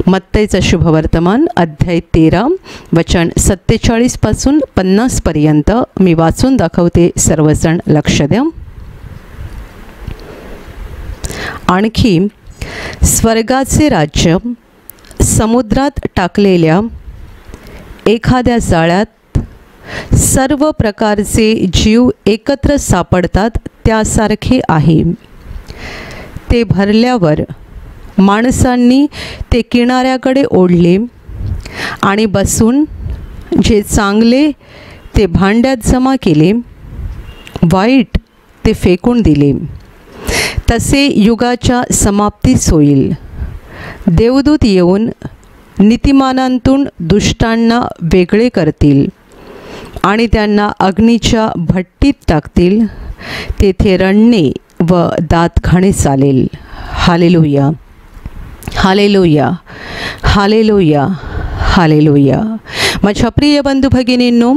मत्तईचा शुभवर्तमान अध्याय 13 वचन 47 पासून 50 पर्यंत मी वाचून दाखवते, सर्वजण लक्ष द्या. आणखी स्वर्गाचे राज्य समुद्रात टाकलेल्या एखाद्या जाळ्यात सर्व प्रकारचे जीव एकत्र सापडतात त्यासारखे आहे. ते भरल्यावर माणसांनी ते किनाऱ्याकडे ओढले आणि बसून जे चांगले ते भांड्यात जमा केले, वाईट ते फेकून दिले. तसे युगाच्या समाप्तीस होईल. देवदूत येऊन नीतिमानांतून दुष्टांना वेगळे करतील आणि त्यांना अग्नीच्या भट्टीत टाकतील. तेथे रडणे व दात खाणे चालेल. Hallelujah, hallelujah, hallelujah, hallelujah. माझ्या प्रिय बंधू भगिनींनो,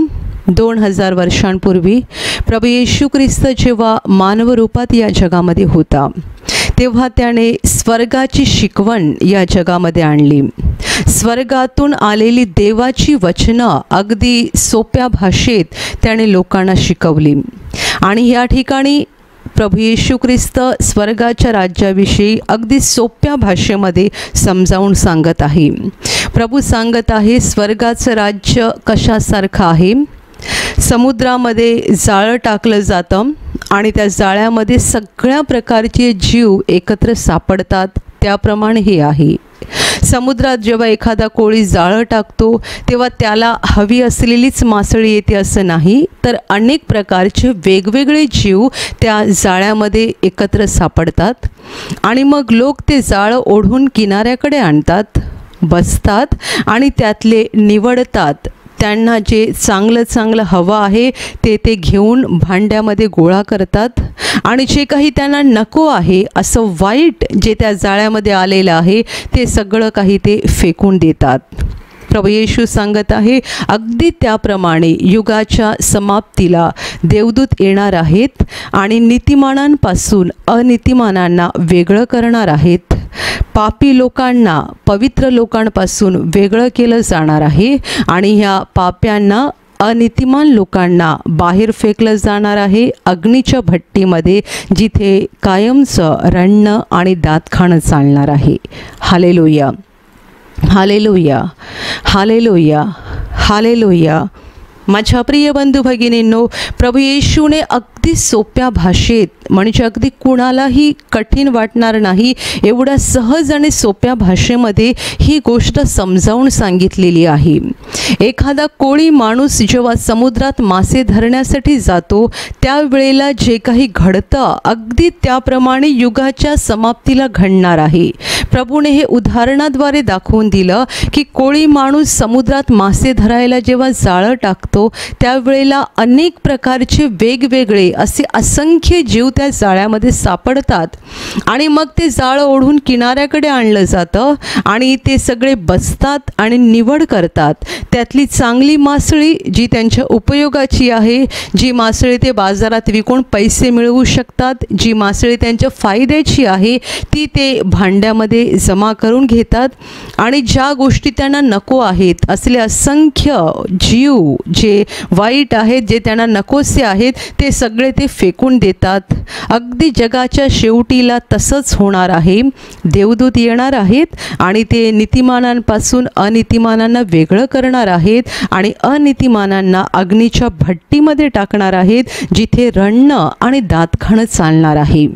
2000 वर्षांपूर्वी प्रभू येशू ख्रिस्त जेव्हा मानव रूपात या जगामध्ये होता, तेव्हा त्याने स्वर्गाची शिकवण या जगामध्ये आणली. स्वर्गातून आलेली देवाची वचनं अगदी सोप्या भाषेत त्याने लोकांना शिकवली. आणि या ठिकाणी प्रभू येशू ख्रिस्त स्वर्गाच्या राज्याविषयी अगदी सोप्या भाषेमध्ये समजावून सांगत आहे. प्रभू सांगत आहे, स्वर्गाचं राज्य कशासारखं आहे. समुद्रामध्ये जाळं टाकलं जातं आणि त्या जाळ्यामध्ये सगळ्या प्रकारचे जीव एकत्र सापडतात, त्याप्रमाणे हे आहे. समुद्रात जेव्हा एखादा कोळी जाळं टाकतो तेव्हा त्याला हवी असलेलीच मासळी येते असं नाही, तर अनेक प्रकारचे वेगवेगळे जीव त्या जाळ्यामध्ये एकत्र सापडतात. आणि मग लोक ते जाळं ओढून किनाऱ्याकडे आणतात, बसतात आणि त्यातले निवडतात. त्यांना जे चांगलं हवं आहे ते घेऊन भांड्यामध्ये गोळा करतात आणि जे काही त्यांना नको आहे असं वाईट जे त्या जाळ्यामध्ये आलेलं आहे ते सगळं काही ते फेकून देतात. प्रभू येशू सांगत आहे, अगदी त्याप्रमाणे युगाच्या समाप्तीला देवदूत येणार आहेत आणि नीतिमानांपासून अनीतिमानांना वेगळं करणार आहेत. पापी लोकांना पवित्र लोकांपासून वेगळं केलं जाणार आहे आणि ह्या पाप्यांना अनीतिमान लोकांना बाहेर फेकलं जाणार आहे अग्नीच्या भट्टीमध्ये, जिथे कायमचं रडणं आणि दात खाणं चालणार आहे. Hallelujah, hallelujah, hallelujah, hallelujah. माझ्या प्रिय बंधू भगिनींनो, प्रभू येशूने अगदी सोप्या भाषेत, म्हणजे अगदी कुणालाही कठीण वाटणार नाही एवढ्या सहज आणि सोप्या भाषेमध्ये ही गोष्ट समजावून सांगितलेली आहे. एखादा कोळी माणूस जेव्हा समुद्रात मासे धरण्यासाठी जातो त्यावेळेला जे काही घडतं अगदी त्याप्रमाणे युगाच्या समाप्तीला घडणार आहे. प्रभूने हे उदाहरणाद्वारे दाखवून दिलं की कोळी माणूस समुद्रात मासे धरायला जेव्हा जाळं टाकतो त्यावेळेला अनेक प्रकारचे वेगवेगळे असे असंख्य जीव त्या जाळ्यामध्ये सापडतात आणि मग ते जाळं ओढून किनाऱ्याकडे आणलं जातं आणि ते सगळे बसतात आणि निवड करतात. त्यातली चांगली मासळी जी त्यांच्या उपयोगाची आहे, जी मासळी ते बाजारात विकून पैसे मिळवू शकतात, जी मासळी त्यांच्या फायद्याची आहे ती ते भांड्यामध्ये जमा करून घेतात. आणि ज्या गोष्टी त्यांना नको आहेत असले असंख्य जीव जे वाईट आहेत, जे त्यांना नकोसे आहेत, ते सगळे ते फेकून देतात. अगदी जगाच्या शेवटीला तसंच होणार आहे. देवदूत येणार आहेत आणि ते नीतिमानांपासून अनीतिमानांना वेगळं करणार आहेत आणि अनीतिमानांना अग्नीच्या भट्टीमध्ये टाकणार आहेत, जिथे रडणं आणि दात खाणं चालणार आहे.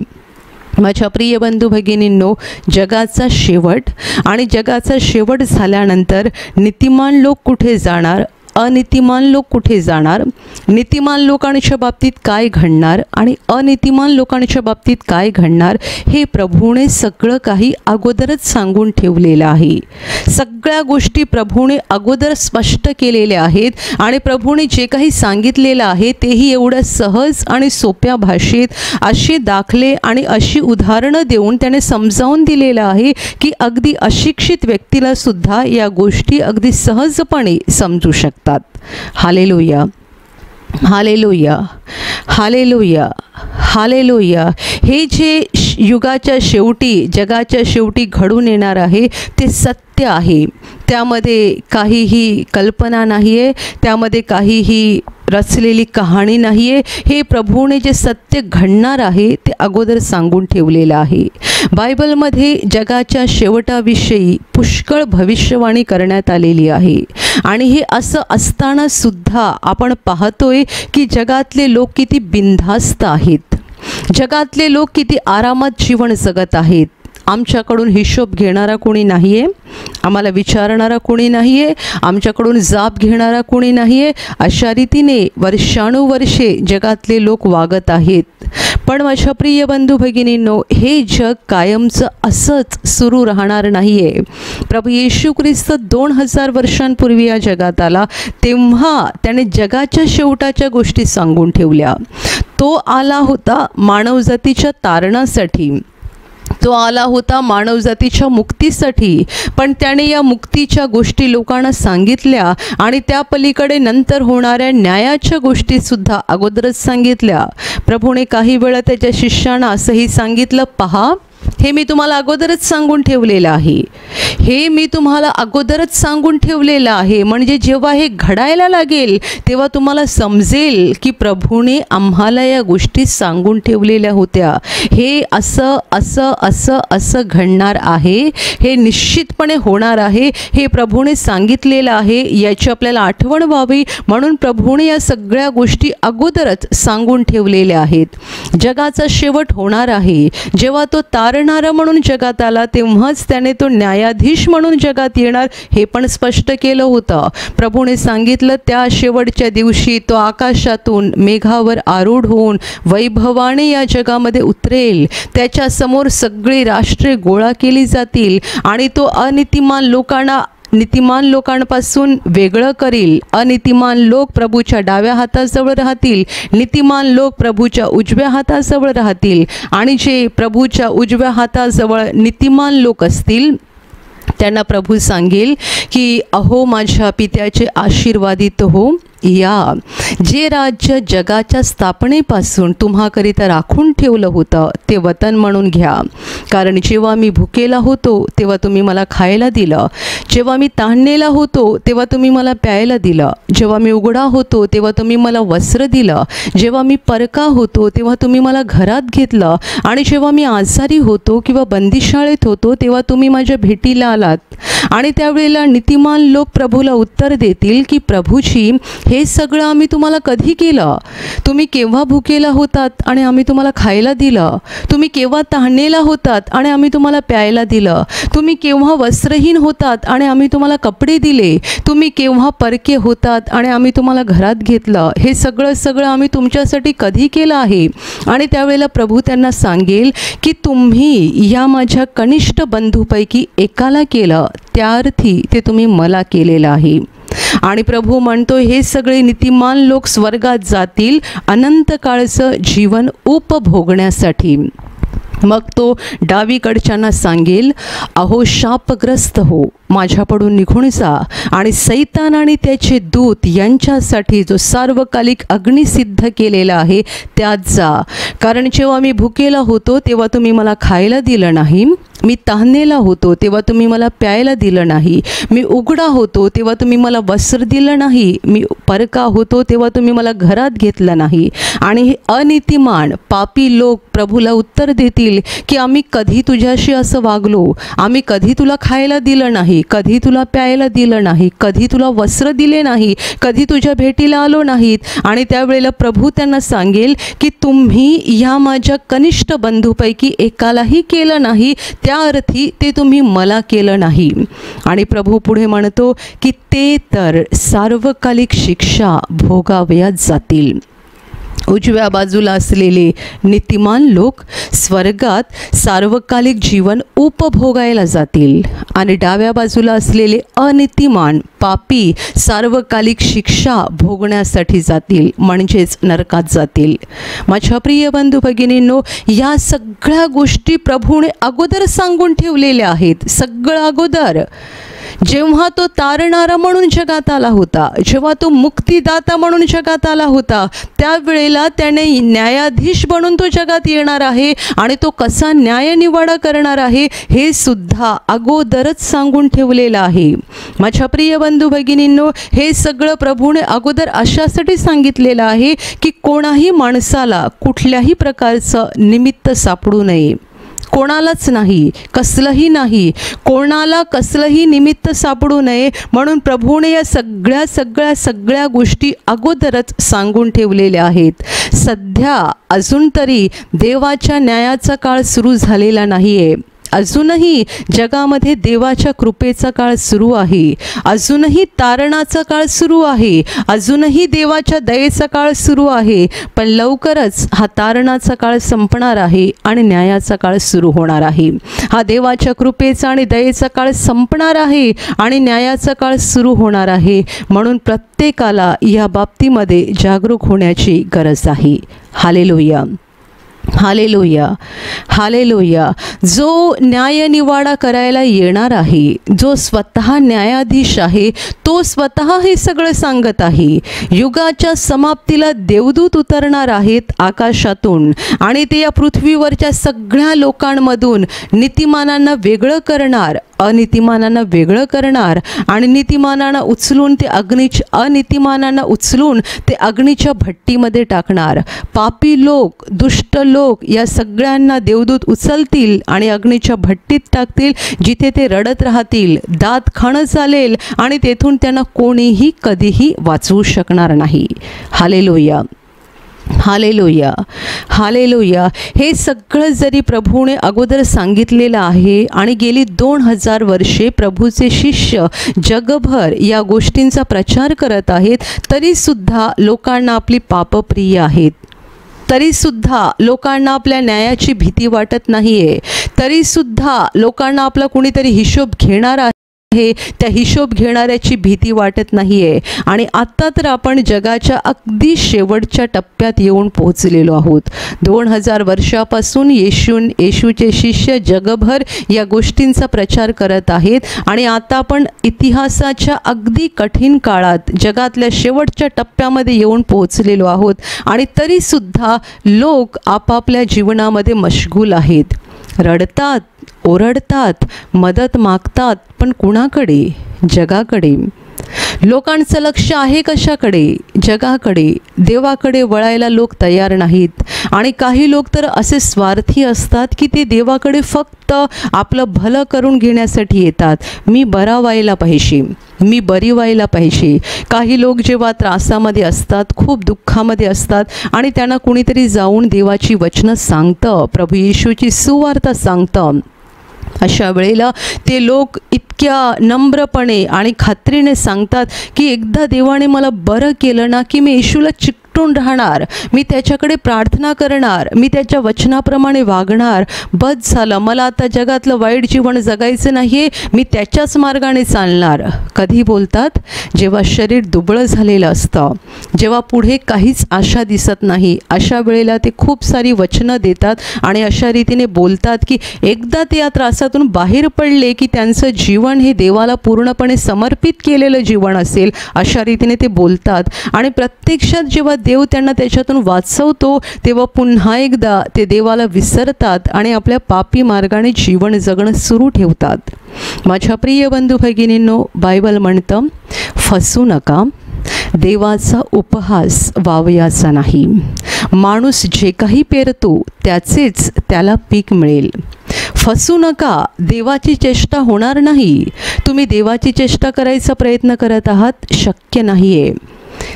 माझ्या प्रिय बंधू भगिनींनो, जगाचा शेवट आणि जगाचा शेवट झाल्यानंतर नीतिमान लोक कुठे जाणार, अनीतिमान लोक कुठे जाणार, नीतिमान लोकांच्या बाबतीत काय घडणार आणि अनीतिमान लोकांच्या बाबतीत काय घडणार, हे प्रभूने सगळं काही अगोदरच सांगून ठेवलेलं आहे. सगळ्या गोष्टी प्रभूने अगोदर स्पष्ट केलेल्या आहेत आणि प्रभूने जे काही सांगितलेलं आहे तेही एवढ्या सहज आणि सोप्या भाषेत असे दाखले आणि अशी उदाहरणं देऊन त्याने समजावून दिलेलं आहे की अगदी अशिक्षित व्यक्तीला सुद्धा या गोष्टी अगदी सहजपणे समजू शकतात. Hallelujah, hallelujah, hallelujah, hallelujah. हे जे युगाच्या शेवटी, जगाच्या शेवटी घडून येणार आहे ते सत्य आहे. त्यामध्ये काहीही कल्पना नाही आहे, त्यामध्ये काहीही रचलेली कहाणी नाही आहे. हे प्रभूने जे सत्य घडणार आहे ते अगोदर सांगून ठेवलेलं आहे. बायबलमध्ये जगाच्या शेवटाविषयी पुष्कळ भविष्यवाणी करण्यात आलेली आहे. आणि हे असं असताना सुद्धा आपण पाहतोय की जगातले लोक किती बिनधास्त आहेत, जगातले लोक किती आरामात जीवन जगत आहेत. आमच्याकडून हिशोब घेणारा कोणी नाही आहे, आम्हाला विचारणारा कोणी नाही आहे, आमच्याकडून जाब घेणारा कोणी नाही आहे. अशा रीतीने वर्षानुवर्षे जगातले लोक वागत आहेत. पण माझ्या प्रिय बंधू भगिनींनो, हे जग कायमचं असंच सुरू राहणार नाही आहे. प्रभू येशू ख्रिस्त 2000 वर्षांपूर्वी या जगात आला, तेव्हा त्याने जगाच्या शेवटाच्या गोष्टी सांगून ठेवल्या. तो आला होता मानवजातीच्या तारणासाठी, तो आला होता मानवजातीच्या मुक्तीसाठी. पण त्याने या मुक्तीच्या गोष्टी लोकांना सांगितल्या आणि त्या पलीकडे नंतर होणाऱ्या न्यायाच्या गोष्टीसुद्धा अगोदरच सांगितल्या. प्रभूने काही वेळा त्याच्या शिष्यांना असंही सांगितलं, पहा हे मी तुम्हाला अगोदरच सांगून ठेवलेलं आहे, हे मी तुम्हाला अगोदरच सांगून ठेवलेलं आहे. म्हणजे जेव्हा हे घडायला लागेल तेव्हा तुम्हाला समजेल की प्रभूने आम्हाला या गोष्टी सांगून ठेवलेल्या होत्या. हे असं असं असं असं घडणार आहे, हे निश्चितपणे होणार आहे, हे प्रभूने सांगितलेलं आहे. याची आपल्याला आठवण व्हावी म्हणून प्रभूने या सगळ्या गोष्टी अगोदरच सांगून ठेवलेल्या आहेत. जगाचा शेवट होणार आहे. जेव्हा तो तारणारा म्हणून जगात आला तेव्हाच त्याने तो न्यायाधीश म्हणून जगात येणार हे पण स्पष्ट केलं होतं. प्रभूने सांगितलं त्या शेवटच्या दिवशी तो आकाशातून मेघावर आरूढ होऊन वैभवाने या जगामध्ये उतरेल. त्याच्या समोर सगळी राष्ट्रे गोळा केली जातील आणि तो अनीतिमान लोकांना नीतिमान लोकांपासून वेगळं करील. अनीतिमान लोक प्रभूच्या डाव्या हाताजवळ राहतील, नीतिमान लोक प्रभूच्या उजव्या हाताजवळ राहतील. आणि जे प्रभूच्या उजव्या हाताजवळ नीतिमान लोक असतील त्यांना प्रभू सांगेल की अहो माझ्या पित्याचे आशीर्वादित हो, या जे राज्य जगाच्या स्थापनेपासून तुम्हाकरिता राखून ठेवलं होतं ते वतन म्हणून घ्या. कारण जेव्हा मी भुकेला होतो तेव्हा तुम्ही मला खायला दिलं, जेव्हा मी तहानलेला होतो तेव्हा तुम्ही मला प्यायला दिलं, जेव्हा मी उघडा होतो तेव्हा तुम्ही मला वस्त्र दिलं, जेव्हा मी परका होतो तेव्हा तुम्ही मला घरात घेतलं, आणि जेव्हा मी आजारी होतो किंवा बंदिशाळेत होतो तेव्हा तुम्ही माझ्या भेटीला आलात. आणि त्यावेळेला नीतिमान लोक प्रभूला उत्तर देतील की प्रभूजी हे सगळं आम्ही तुम्हाला कधी केलं? तुम्ही केव्हा भुकेला होतात आणि आम्ही तुम्हाला खायला दिलं? तुम्ही केव्हा तहानलेला होतात आणि आम्ही तुम्हाला प्यायला दिलं? तुम्ही केव्हा वस्त्रहीन होतात आणि आम्ही तुम्हाला कपडे दिले? तुम्ही केव्हा परके होतात आणि आम्ही तुम्हाला घरात घेतलं? हे सगळं आम्ही तुमच्यासाठी कधी केलं आहे? आणि त्यावेळेला प्रभू त्यांना सांगेल की तुम्ही या माझ्या कनिष्ठ बंधूपैकी एकाला केलं, त्या अर्थी ते तुम्ही मला केलेलं आहे. आणि प्रभू म्हणतो हे सगळे नीतिमान लोक स्वर्गात जातील अनंत काळचं जीवन उपभोगण्यासाठी. मग तो डावीकडच्यांना सांगेल, अहो शापग्रस्त हो, माझ्याकडून निघून जा आणि सैतान आणि त्याचे दूत यांच्यासाठी जो सार्वकालिक अग्नी सिद्ध केलेला आहे त्यात जा. कारण जेव्हा मी भुकेला होतो तेव्हा तुम्ही मला खायला दिलं नाही, मी तहानलेला होतो तेव्हा तुम्ही मला प्यायला दिलं नाही, मी उघडा होतो तेव्हा तुम्ही मला वस्त्र दिलं नाही, मी परका होतो तेव्हा तुम्ही मला घरात घेतलं नाही. आणि हे अनीतिमान पापी लोक प्रभूला उत्तर देतील की आम्ही कधी तुझ्याशी असं वागलो, आम्ही कधी तुला खायला दिलं नाही, कधी तुला प्यायला दिलं नाही, कधी तुला वस्त्र दिले नाही, कधी तुझ्या भेटीला आलो नाहीत. आणि त्यावेळेला प्रभू त्यांना सांगेल की तुम्ही या माझ्या कनिष्ठ बंधूपैकी एकालाही केलं नाही, त्या अर्थी ते तुम्ही मला केलं नाही. आणि प्रभू पुढे म्हणतो की ते तर सार्वकालिक शिक्षा भोगावयात जातील. उजव्या बाजूला असलेले नीतिमान लोक स्वर्गात सार्वकालिक जीवन उपभोगायला जातील आणि डाव्या बाजूला असलेले अनीतिमान पापी सार्वकालिक शिक्षा भोगण्यासाठी जातील, म्हणजेच नरकात जातील. माझ्या प्रिय बंधू भगिनींनो, या सगळ्या गोष्टी प्रभूने अगोदर सांगून ठेवलेल्या आहेत. सगळं अगोदर जेव्हा तो तारणारा म्हणून जगात आला होता, जेव्हा तो मुक्तिदाता म्हणून जगात आला होता, त्यावेळेला त्याने न्यायाधीश बनून तो जगात येणार आहे आणि तो कसा न्यायनिवाडा करणार आहे हे सुद्धा अगोदरच सांगून ठेवलेलं आहे. माझ्या प्रिय बंधू भगिनींनो, हे सगळं प्रभूने अगोदर अशासाठी सांगितलेलं आहे की कोणाही माणसाला कुठल्याही प्रकारचं निमित्त सापडू नये. कोणालाच नाही, कसलंही नाही, कोणाला कसलंही निमित्त सापडू नये म्हणून प्रभूने या सगळ्या गोष्टी अगोदरच सांगून ठेवलेल्या आहेत. सध्या अजून तरी देवाच्या न्यायाचा काळ सुरू झालेला नाही आहे. अजूनही जगामध्ये देवाच्या कृपेचा काळ सुरू आहे. अजूनही तारणाचा काळ सुरू आहे. अजूनही देवाच्या दयेचा काळ सुरू आहे. पण लवकरच हा तारणाचा काळ संपणार आहे आणि न्यायाचा काळ सुरू होणार आहे. हा देवाच्या कृपेचा आणि दयेचा काळ संपणार आहे आणि न्यायाचा काळ सुरू होणार आहे. म्हणून प्रत्येकाला या बाबतीमध्ये जागरूक होण्याची गरज आहे. Hallelujah, hallelujah, hallelujah. जो न्यायनिवाडा करायला येणार आहे, जो स्वतः न्यायाधीश आहे, तो स्वतः हे सगळं सांगत आहे. युगाच्या समाप्तीला देवदूत उतरणार आहेत आकाशातून आणि ते या पृथ्वीवरच्या सगळ्या लोकांमधून नीतिमानांना वेगळं करणार, अनीतिमानांना वेगळं करणार आणि नीतिमानांना उचलून ते अनीतिमानांना उचलून ते अग्नीच्या भट्टीमध्ये टाकणार. पापी लोक, दुष्ट लोक या सगळ्यांना देवदूत उचलतील आणि अग्नीच्या भट्टीत टाकतील, जिथे ते रडत राहतील, दात खाणं चालेल आणि तेथून त्यांना कोणीही कधीही वाचवू शकणार नाही. Hallelujah, hallelujah, hallelujah. हे सगळं जरी प्रभूने अगोदर सांगितलेलं आहे आणि गेली 2000 वर्षे प्रभूचे शिष्य जगभर या गोष्टींचा प्रचार करत आहेत, तरीसुद्धा लोकांना आपली पापं प्रिय आहेत. तरीसुद्धा लोकांना आपल्या न्यायाची भीती वाटत नाही आहे. तरीसुद्धा लोकांना आपला कुणीतरी हिशोब घेणार आहे, त्या हिशोब घेणाऱ्याची भीती वाटत नाही आहे. आणि आत्ता तर आपण जगाच्या अगदी शेवटच्या टप्प्यात येऊन पोहोचलेलो आहोत. 2000 वर्षापासून येशूचे शिष्य जगभर या गोष्टींचा प्रचार करत आहेत आणि आता आपण इतिहासाच्या अगदी कठीण काळात जगातल्या शेवटच्या टप्प्यामध्ये येऊन पोहोचलेलो आहोत. आणि तरीसुद्धा लोक आपापल्या जीवनामध्ये मशगूल आहेत. रडतात, ओरडतात, मदत मागतात, पण कुणाकडे? जगाकडे. लोकांचं लक्ष आहे कशाकडे? जगाकडे. देवाकडे वळायला लोक तयार नाहीत. आणि काही लोक तर असे स्वार्थी असतात की ते देवाकडे फक्त आपलं भलं करून घेण्यासाठी येतात. मी बरा व्हायला पाहिजे, मी बरी व्हायला पाहिजे. काही लोक जेव्हा त्रासामध्ये असतात, खूप दुःखामध्ये असतात आणि त्यांना कुणीतरी जाऊन देवाची वचनं सांगतं, प्रभू येशूची सुवार्ता सांगतं, अशा वेळेला ते लोक इतक्या नम्रपणे आणि खात्रीने सांगतात की एकदा देवाने मला बरं केलं ना की मी येशूला चिकटून राहणार, मी त्याच्याकडे प्रार्थना करणार, मी त्याच्या वचनाप्रमाणे वागणार, बस झालं, मला आता जगातलं वाईट जीवन जगायचं नाही, मी त्याच्याच मार्गाने चालणार. कधी बोलतात? जेव्हा शरीर दुबळं झालेलं असतं, जेव्हा पुढे काहीच आशा दिसत नाही, अशा वेळेला ते खूप सारी वचनं देतात आणि अशा रीतीने बोलतात की एकदा ते या त्रासातून बाहेर पडले की त्यांचं जीवन हे देवाला पूर्णपणे समर्पित केलेलं जीवन असेल, अशा रीतीने ते बोलतात. आणि प्रत्यक्षात जेव्हा देव त्यांना त्याच्यातून वाचवतो तेव्हा पुन्हा एकदा ते देवाला विसरतात आणि आपल्या पापी मार्गाने जीवन जगणं सुरू ठेवतात. माझ्या प्रिय बंधू भगिनींनो, बायबल म्हणतं, फसू नका, देवाचा उपहास वावयाचा नाही. माणूस जे काही पेरतो त्याचेच त्याला पीक मिळेल. फसू नका, देवाची चेष्टा होणार नाही. तुम्ही देवाची चेष्टा करायचा प्रयत्न करत आहात, शक्य नाही आहे.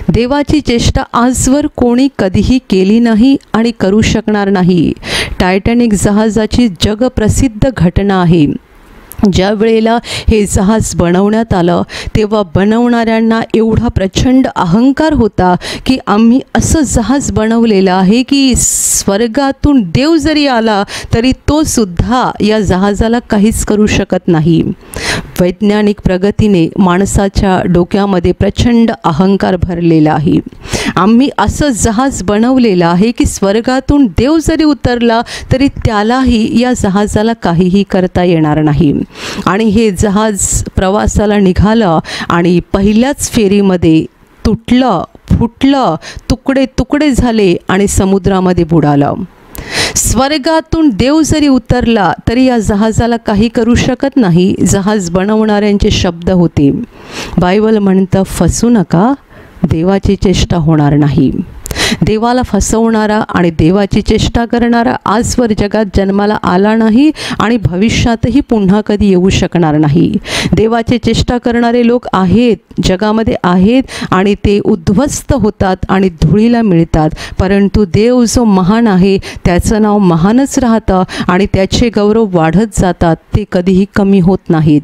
देवाची चेष्टा आजवर कोणी कधीही केली नाही आणि करू शकणार नाही. टायटॅनिक जहाजाची जगप्रसिद्ध घटना आहे. ज्या वेळेला हे जहाज बनवण्यात आलं तेव्हा बनवणाऱ्यांना एवढा प्रचंड अहंकार होता की आम्ही असं जहाज बनवलेलं आहे की स्वर्गातून देव जरी आला तरी तो सुद्धा या जहाजाला काहीच करू शकत नाही. वैज्ञानिक प्रगतीने माणसाच्या डोक्यामध्ये प्रचंड अहंकार भरलेला आहे आम्ही असं जहाज बनवलेलं आहे की स्वर्गातून देव जरी उतरला तरी त्यालाही या जहाजाला काहीही करता येणार नाही. आणि हे जहाज प्रवासाला निघालं आणि पहिल्याच फेरीमध्ये तुटलं, फुटलं, तुकडे तुकडे झाले आणि समुद्रामध्ये बुडालं. स्वर्गातून देव जरी उतरला तरी या जहाजाला काही करू शकत नाही. जहाज बनवणाऱ्यांचे शब्द होते. बायबल म्हणतं, फसू नका, देवाची चेष्टा होणार नाही. देवाला फसवणारा आणि देवाची चेष्टा करणारा आजवर जगात जन्माला आला नाही आणि भविष्यातही पुन्हा कधी येऊ शकणार नाही. देवाची चेष्टा करणारे लोक आहेत, जगामध्ये आहेत आणि ते उद्ध्वस्त होतात आणि धुळीला मिळतात. परंतु देव जो महान आहे त्याचं नाव महानच राहतं आणि त्याचे गौरव वाढत जातात, ते कधीही कमी होत नाहीत.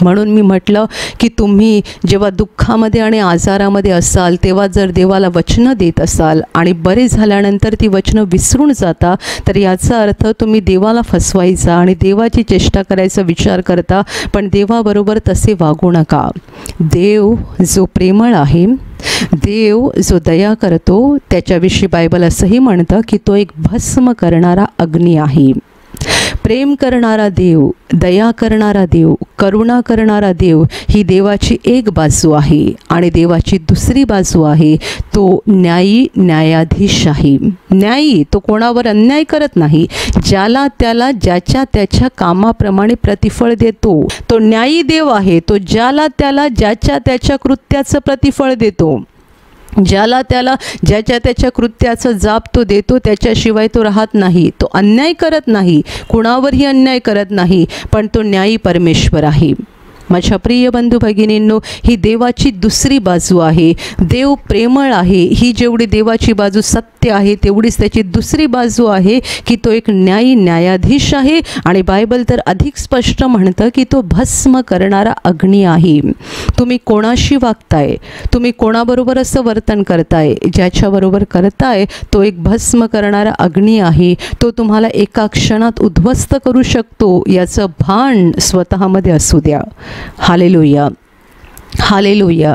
म्हणून मी म्हटलं की तुम्ही जेव्हा दुःखामध्ये आणि आजारामध्ये असाल तेव्हा जर देवाला वचनं देत असाल आणि बरे झाल्यानंतर ती वचनं विसरून जाता, तर याचा अर्थ तुम्ही देवाला फसवायचा आणि देवाची चेष्टा करायचा विचार करता. पण देवाबरोबर तसे वागू नका. देव जो प्रेमळ आहे, देव जो दया करतो, त्याच्याविषयी बायबल असंही म्हणतं की तो एक भस्म करणारा अग्नी आहे. प्रेम करणारा देव, दया करणारा देव, करुणा करणारा देव ही देवाची एक बाजू आहे. आणि देवाची दुसरी बाजू आहे, तो न्यायी न्यायाधीश आहे. न्यायी, तो कोणावर अन्याय करत नाही, ज्याला त्याला ज्याच्या त्याच्या कामाप्रमाणे प्रतिफळ देतो. तो न्यायी देव आहे, तो ज्याला त्याला ज्याच्या त्याच्या कृत्याचं प्रतिफळ देतो. ज्याला त्याला ज्याच्या त्याच्या कृत्याचा जाप तो देतो, त्याच्याशिवाय तो राहत नाही. तो अन्याय करत नाही, कुणावरही अन्याय करत नाही, पण तो न्यायी परमेश्वर आहे. माझ्या प्रिय बंधू भगिनींनो, ही देवाची दुसरी बाजू आहे. देव प्रेमळ आहे, ही जेवढी देवाची बाजू सत्य आहे तेवढीच त्याची दुसरी बाजू आहे की तो एक न्यायी न्यायाधीश आहे. आणि बायबल तर अधिक स्पष्ट म्हणतं की तो भस्म करणारा अग्नी आहे. तुम्ही कोणाशी वागताय, तुम्ही कोणाबरोबर असं वर्तन करताय, ज्याच्याबरोबर करताय तो एक भस्म करणारा अग्नी आहे. तो तुम्हाला एका क्षणात उद्ध्वस्त करू शकतो, याचं भान स्वतःमध्ये असू द्या. Hallelujah, hallelujah,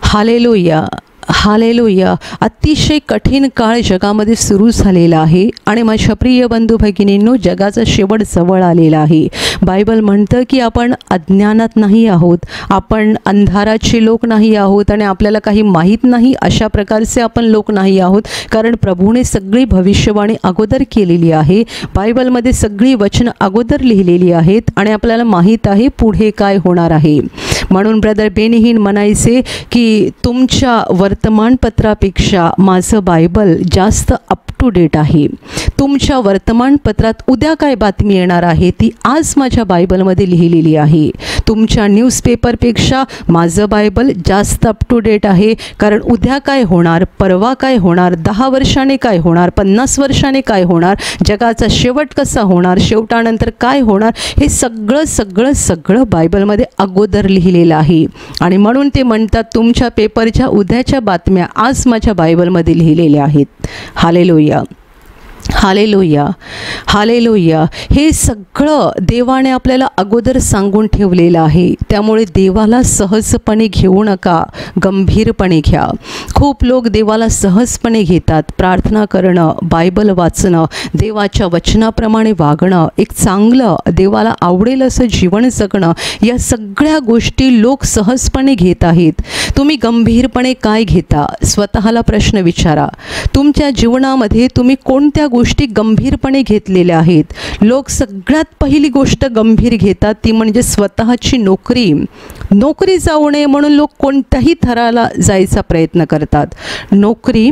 hallelujah, hallelujah. अतिशय कठीण काळ जगामध्ये सुरू झालेला आहे आणि माझ्या प्रिय बंधू भगिनींनो, जगाचा शेवट जवळ आलेला आहे. बायबल म्हणतं की आपण अज्ञानात नाही आहोत, आपण अंधाराचे लोक नाही आहोत आणि आपल्याला काही माहीत नाही अशा प्रकारचे आपण लोक नाही आहोत. कारण प्रभूने सगळी भविष्यवाणी अगोदर केलेली आहे. बायबलमध्ये सगळी वचनं अगोदर लिहिलेली आहेत आणि आपल्याला माहीत आहे पुढे काय होणार आहे. म्हणून ब्रदर बेनिहीन म्हणायचे की तुमच्या वर्तमानपत्रापेक्षा माझं बायबल जास्त अप टू डेट आहे. तुमच्या वर्तमानपत्रात उद्या काय बातमी येणार आहे ती आज माझ्या बायबलमध्ये लिहिलेली आहे. तुमच्या न्यूजपेपरपेक्षा माझं बायबल जास्त अप टू डेट आहे. कारण उद्या काय होणार, परवा काय होणार, 10 वर्षाने काय होणार, 50 वर्षाने काय होणार, जगाचा शेवट कसा होणार, शेवटानंतर काय होणार, हे सगळं सगळं सगळं बायबलमध्ये अगोदर लिहिलेलं आहे. आणि म्हणून ते म्हणतात तुमच्या पेपरच्या उद्याच्या बातम्या आज माझ्या बायबलमध्ये लिहिलेल्या आहेत. Hallelujah, hallelujah, hallelujah. हे सगळं देवाने आपल्याला अगोदर सांगून ठेवलेलं आहे. त्यामुळे देवाला सहजपणे घेऊ नका, गंभीरपणे घ्या. खूप लोक देवाला सहजपणे घेतात. प्रार्थना करणं, बायबल वाचणं, देवाच्या वचनाप्रमाणे वागणं, एक चांगलं देवाला आवडेल असं जीवन जगणं, या सगळ्या गोष्टी लोक सहजपणे घेत आहेत. तुम्ही गंभीरपणे काय घेता? स्वतःला प्रश्न विचारा. तुमच्या जीवनामध्ये तुम्ही कोणत्या गोष्टी गंभीरपणे घेतलेल्या आहेत? लोक सगळ्यात पहिली गोष्ट गंभीर घेतात ती म्हणजे स्वतःची नोकरी. नोकरी जाऊ नये म्हणून लोक कोणत्याही थराला जायचा प्रयत्न करतात. नोकरी,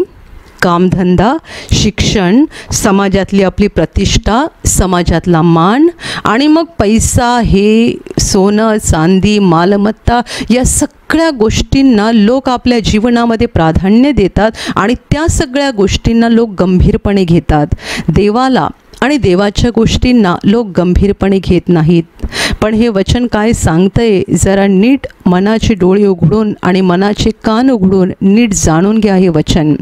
कामधंदा, शिक्षण, समाजातली आपली प्रतिष्ठा, समाजातला मान आणि मग पैसा, हे सोनं, चांदी, मालमत्ता, या सगळ्या गोष्टींना लोक आपल्या जीवनामध्ये प्राधान्य देतात आणि त्या सगळ्या गोष्टींना लोक गंभीरपणे घेतात. देवाला आणि देवाच्या गोष्टींना लोक गंभीरपणे घेत नाहीत. पण हे वचन काय सांगतंय, जरा नीट मनाचे डोळे उघडून आणि मनाचे कान उघडून नीट जाणून घ्या. हे वचन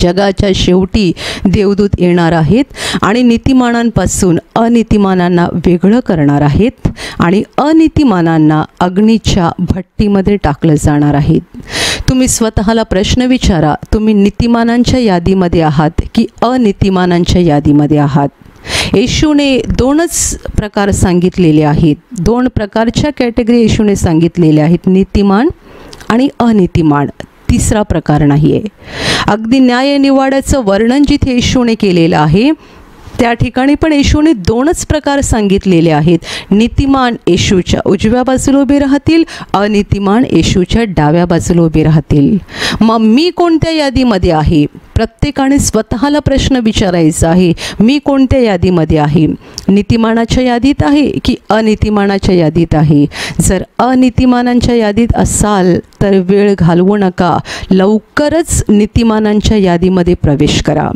जगाच्या शेवटी देवदूत येणार आहेत आणि नीतिमानांपासून अनीतिमानांना वेगळं करणार आहेत आणि अनीतिमानांना अग्नीच्या भट्टीमध्ये टाकलं जाणार आहेत. तुम्ही स्वतःला प्रश्न विचारा, तुम्ही नीतिमानांच्या यादीमध्ये आहात की अनीतिमानांच्या यादीमध्ये आहात? येशूने दोनच प्रकार सांगितलेले आहेत, दोन प्रकारच्या कॅटेगरी येशूने सांगितलेल्या आहेत, नीतिमान आणि अनीतिमान. तिसरा प्रकार नाही आहे. अगदी न्यायनिवाड्याचं वर्णन जिथे येशूने केलेलं आहे त्या ठिकाणी पण येशूने दोनच प्रकार सांगितलेले आहेत. नीतिमान येशूच्या उजव्या बाजूला उभे राहतील, अनीतिमान येशूच्या डाव्या बाजूला उभे राहतील. मग मी कोणत्या यादीमध्ये आहे? प्रत्येकाने स्वतःला प्रश्न विचारायचा आहे, मी कोणत्या यादीमध्ये आहे? नीतिमानाच्या यादीत आहे की अनीतिमानाच्या यादीत आहे? जर अनीतिमानांच्या यादीत असाल तर वेळ घालवू नका, लवकरच नीतिमानांच्या यादीमध्ये प्रवेश करा.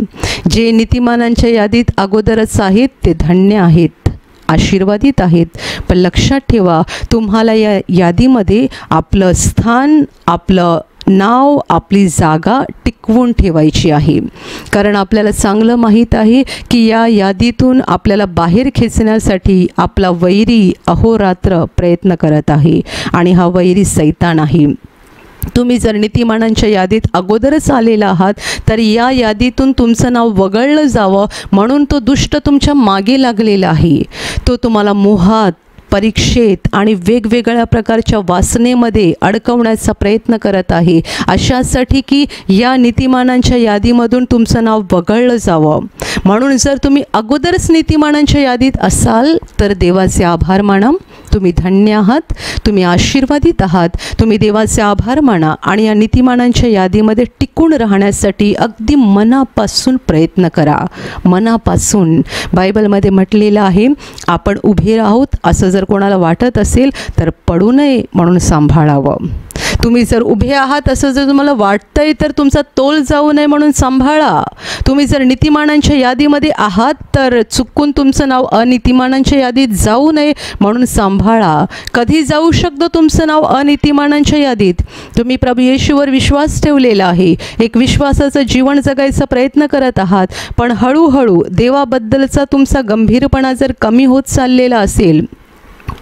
जे नीतिमानांच्या यादीत अगोदरच आहेत ते धन्य आहेत, आशीर्वादित आहेत. पण लक्षात ठेवा, तुम्हाला या यादीमध्ये आपलं स्थान, आपलं नाव, आपली जागा टिकवून ठेवायची आहे. कारण आपल्याला चांगलं माहीत आहे की या यादीतून आपल्याला बाहेर खेचण्यासाठी आपला वैरी अहोरात्र प्रयत्न करत आहे आणि हा वैरी सैतान आहे. तुम्ही जर नीतिमानांच्या यादीत अगोदरच आलेला आहात तर या यादीतून तुमचं नाव वगळलं जावं म्हणून तो दुष्ट तुमच्या मागे लागलेला आहे. तो तुम्हाला मोहात, परीक्षेत आणि वेगवेगळ्या प्रकारच्या वासनेमध्ये अडकवण्याचा प्रयत्न करत आहे, अशासाठी की या नीतिमानांच्या यादीमधून तुमचं नाव वगळलं जावं. म्हणून जर तुम्ही अगोदरच नीतिमानांच्या यादीत असाल तर देवाचे आभार माना, तुम्ही धन्य आहात, तुम्ही आशीर्वादित आहात. तुम्ही देवाचे आभार माना आणि या नीतिमानांच्या यादीमध्ये टिकून राहण्यासाठी अगदी मनापासून प्रयत्न करा. मनापासून. बायबलमध्ये म्हटलेलं आहे, आपण उभे राहूत असं जर कोणाला वाटत असेल तर पडू नये म्हणून सांभाळावं. तुम्ही जर उभे आहात असं जर तुम्हाला वाटतंय तर तुमचा तोल जाऊ नये म्हणून सांभाळा. तुम्ही जर नीतिमानांच्या यादीमध्ये आहात तर चुकून तुमचं नाव अनीतिमानांच्या यादीत जाऊ नये म्हणून सांभाळा. कधी जाऊ शकतं तुमचं नाव अनीतिमानांच्या यादीत? तुम्ही प्रभू येशूवर विश्वास ठेवलेला आहे, एक विश्वासाचं जीवन जगायचा प्रयत्न करत आहात, पण हळूहळू देवाबद्दलचा तुमचा गंभीरपणा जर कमी होत चाललेला असेल,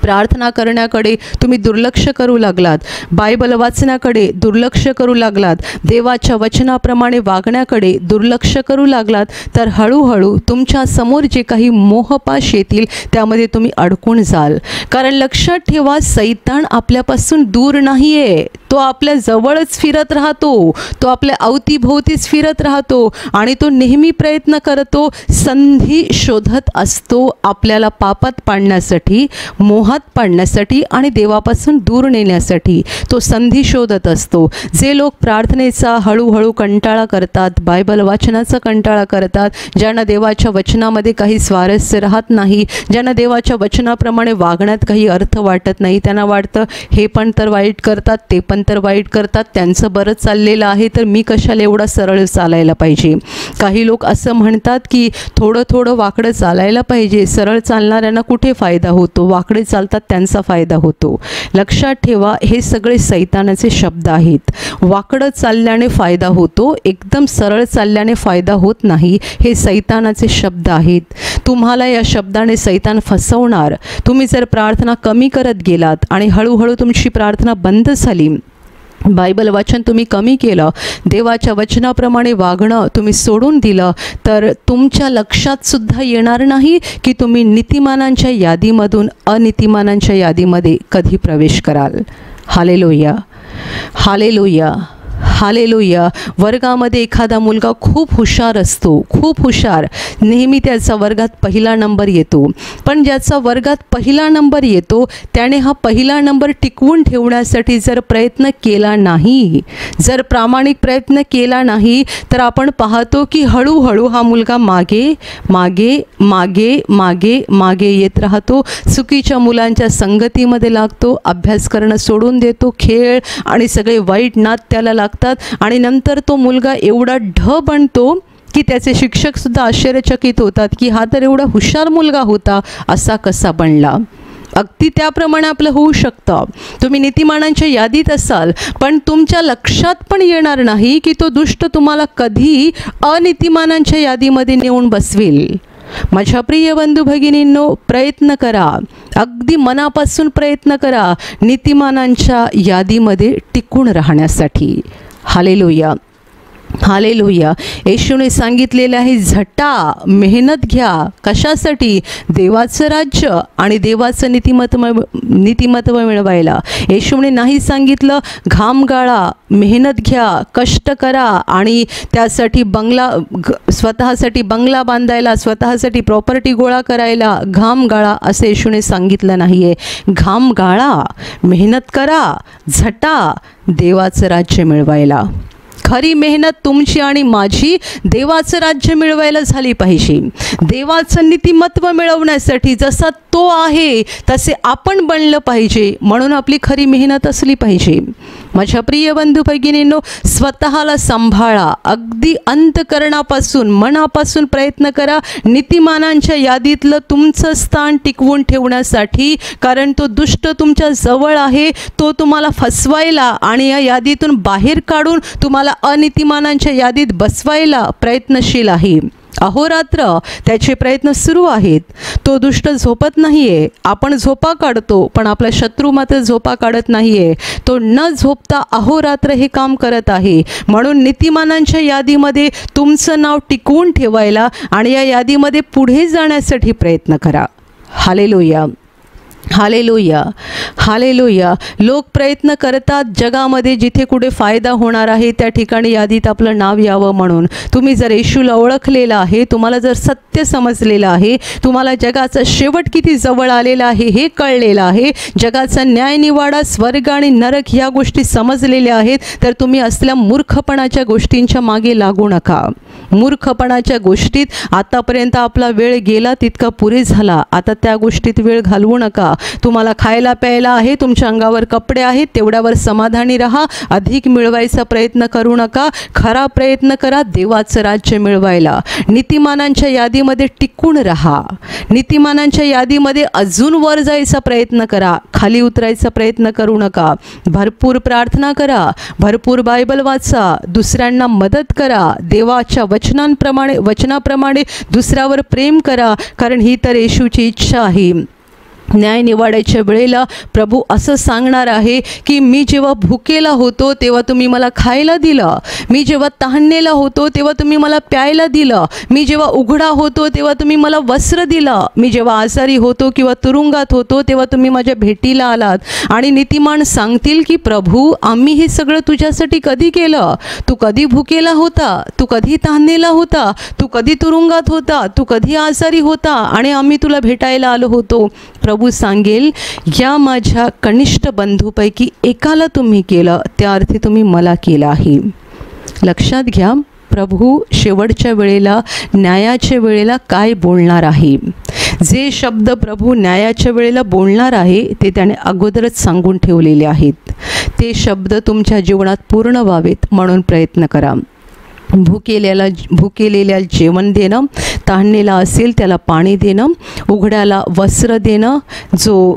प्रार्थना करण्याकडे तुम्ही दुर्लक्ष करू लागलात, बायबल वाचण्याकडे दुर्लक्ष करू लागलात, देवाच्या वचनाप्रमाणे वागण्याकडे दुर्लक्ष करू लागलात, तर हळूहळू तुमच्या समोर जे काही मोहपाश येतील त्यामध्ये तुम्ही अडकून जाल. कारण लक्षात ठेवा, सैतान आपल्यापासून दूर नाही आहे, तो आपल्या जवळच फिरत राहतो, तो आपल्या अवतीभोवतीच फिरत राहतो आणि तो नेहमी प्रयत्न करतो, संधी शोधत असतो आपल्याला पापात पाडण्यासाठी, मोहात पाडण्यासाठी आणि देवापासून दूर नेण्यासाठी तो संधी शोधत असतो. जे लोक प्रार्थनेचा हळूहळू कंटाळा करतात, बायबल वाचनाचा कंटाळा करतात, ज्यांना देवाच्या वचनामध्ये काही स्वारस्य राहत नाही, ज्यांना देवाच्या वचनाप्रमाणे वागण्यात काही अर्थ वाटत नाही, त्यांना वाटतं हे पण तर वाईट करतात, ते पण तर वाईट करतात, त्यांचं बरं चाललेलं आहे तर मी कशाला एवढा सरळ चालायला पाहिजे. काही लोक असं म्हणतात की थोडं थोडं वाकडं चालायला पाहिजे, सरळ चालणाऱ्यांना कुठे फायदा होतो, वाकडे चालतात त्यांचा फायदा होतो. लक्षात ठेवा, हे सगळे सैतानाचे शब्द आहेत. वाकडं चालल्याने फायदा होतो, एकदम सरळ चालल्याने फायदा होत नाही, हे सैतानाचे शब्द आहेत. तुम्हाला या शब्दाने सैतान फसवणार. तुम्ही जर प्रार्थना कमी करत गेलात आणि हळूहळू तुमची प्रार्थना बंद झाली, बायबल वाचन तुम्ही कमी केलं, देवाच्या वचनाप्रमाणे वागणं तुम्ही सोडून दिलं, तर तुमच्या लक्षात सुद्धा येणार नाही की तुम्ही नीतिमानांच्या यादीमधून अनीतिमानांच्या यादीमध्ये कधी प्रवेश कराल. Hallelujah, hallelujah, hallelujah. वर्गामध्ये एखादा मुलगा खूप हुशार असतो, खूप हुशार, नेहमी त्याचा वर्गात पहिला नंबर येतो, पण ज्याचा वर्गात पहिला नंबर येतो त्याने हा पहिला नंबर टिकवून ठेवण्यासाठी जर प्रयत्न केला नाही, जर प्रामाणिक प्रयत्न केला नाही, तर आपण पाहतो की हळूहळू हा मुलगा मागे मागे मागे मागे मागे येत राहतो, चुकीच्या मुलांच्या संगतीमध्ये लागतो, अभ्यास करणं सोडून देतो, खेळ आणि सगळे वाईट नाद त्याला लागतात आणि नंतर तो मुलगा एवढा ढ बनतो की त्याचे शिक्षकसुद्धा आश्चर्यचकित होतात की हा तर एवढा हुशार मुलगा होता, असा कसा बनला. अगदी त्याप्रमाणे आपलं होऊ शकतं. तुम्ही नीतिमानांच्या यादीत असाल पण तुमच्या लक्षात पण येणार नाही की तो दुष्ट तुम्हाला कधी अनीतिमानांच्या यादीमध्ये नेऊन बसवेल. माझ्या प्रिय बंधू भगिनींनो, प्रयत्न करा, अगदी मनापासून प्रयत्न करा नीतिमानांच्या यादीमध्ये टिकून राहण्यासाठी. Hallelujah, hallelujah. येशूने सांगितलेले आहे, झटा, मेहनत घ्या. कशासाठी? देवाचं राज्य आणि देवाचं नीतिमत्व मिळवायला. येशूने नाही सांगितलं घाम गाळा, मेहनत घ्या, कष्ट करा आणि त्यासाठी स्वतःसाठी बंगला बांधायला, स्वतःसाठी प्रॉपर्टी गोळा करायला घाम गाळा, असं येशूने सांगितलं नाही आहे. घाम गाळा, मेहनत करा, झटा देवाचं राज्य मिळवायला. खरी मेहनत तुमची आणि माझी देवाचं राज्य मिळवायला झाली पाहिजे. देवाचं नीतिमत्व मिळवण्यासाठी जसा तो आहे तसे आपण बनलं पाहिजे, म्हणून आपली खरी मेहनत असली पाहिजे. माझ्या प्रिय बंधू भगिनींनो, स्वतःला सांभाळा, अगदी अंतःकरणापासून मनापासून प्रयत्न करा नीतिमानांच्या यादीतलं तुमचं स्थान टिकवून ठेवण्यासाठी. कारण तो दुष्ट तुमच्या जवळ आहे, तो तुम्हाला फसवायला आणि या यादीतून बाहेर काढून तुम्हाला अनीतिमानांच्या यादीत बसवायला प्रयत्नशील आहे. अहोरात्र त्याचे प्रयत्न सुरू आहेत. तो दुष्ट झोपत नाही आहे. आपण झोपा काढतो, पण आपला शत्रू मात्र झोपा काढत नाही आहे. तो न झोपता अहोरात्र हे काम करत आहे. म्हणून नीतिमानांच्या यादीमध्ये तुमचं नाव टिकवून ठेवायला आणि या यादीमध्ये पुढे जाण्यासाठी प्रयत्न करा. Hallelujah, hallelujah, hallelujah. लोक प्रयत्न करतात जगामध्ये जिथे कुठे फायदा होणार आहे त्या ठिकाणी यादीत आपलं नाव यावं म्हणून. तुम्ही जर येशूला ओळखलेलं आहे, तुम्हाला जर सत्य समजलेलं आहे, तुम्हाला जगाचा शेवट किती जवळ आलेला आहे हे कळलेलं आहे, जगाचा न्यायनिवाडा, स्वर्ग आणि नरक ह्या गोष्टी समजलेल्या आहेत, तर तुम्ही असल्या मूर्खपणाच्या गोष्टींच्या मागे लागू नका. मूर्खपणाच्या गोष्टीत आतापर्यंत आपला वेळ गेला तितका पुरे झाला. आता त्या गोष्टीत वेळ घालवू नका. तुम्हाला खायला प्यायला आहे, तुमच्या अंगावर कपडे आहेत, तेवढ्यावर समाधानी राहा. अधिक मिळवायचा प्रयत्न करू नका. खरा प्रयत्न करा देवाचं राज्य मिळवायला. नीतिमानांच्या यादीमध्ये टिकून राहा. नीतिमानांच्या यादीमध्ये अजून वर जायचा प्रयत्न करा, खाली उतरायचा प्रयत्न करू नका. भरपूर प्रार्थना करा, भरपूर बायबल वाचा, दुसऱ्यांना मदत करा, देवाच्या वचनाप्रमाणे दुसऱ्यावर प्रेम करा. कारण ही तर येशूची इच्छा आहे. न्याय निवाडायच्या वेळेला प्रभू असं सांगणार आहे की मी जेव्हा भुकेला होतो तेव्हा तुम्ही मला खायला दिलं, मी जेव्हा तहानलेला होतो तेव्हा तुम्ही मला प्यायला दिलं, मी जेव्हा उघडा होतो तेव्हा तुम्ही मला वस्त्र दिलं, मी जेव्हा आजारी होतो किंवा तुरुंगात होतो तेव्हा तुम्ही माझ्या भेटीला आलात. आणि नीतिमान सांगतील की प्रभू आम्ही हे सगळं तुझ्यासाठी कधी केलं? तू कधी भुकेला होता, तू कधी तहानलेला होता, तू कधी तुरुंगात होता, तू कधी आजारी होता आणि आम्ही तुला भेटायला आलो होतो. प्रभू सांगेल या माझ्या कनिष्ठ बंधूपैकी एकाला तुम्ही केलं, त्या अर्थी तुम्ही मला केलं आहे. लक्षात घ्या, प्रभू शेवटच्या वेळेला, न्यायाच्या वेळेला काय बोलणार आहे. जे शब्द प्रभू न्यायाच्या वेळेला बोलणार आहे ते त्याने अगोदरच सांगून ठेवलेले आहेत. ते शब्द तुमच्या जीवनात पूर्ण व्हावेत म्हणून प्रयत्न करा. भुकेलेल्या जेवण देणं, तहानलेला असेल त्याला पाणी देणं, उघड्याला वस्त्र देणं, जो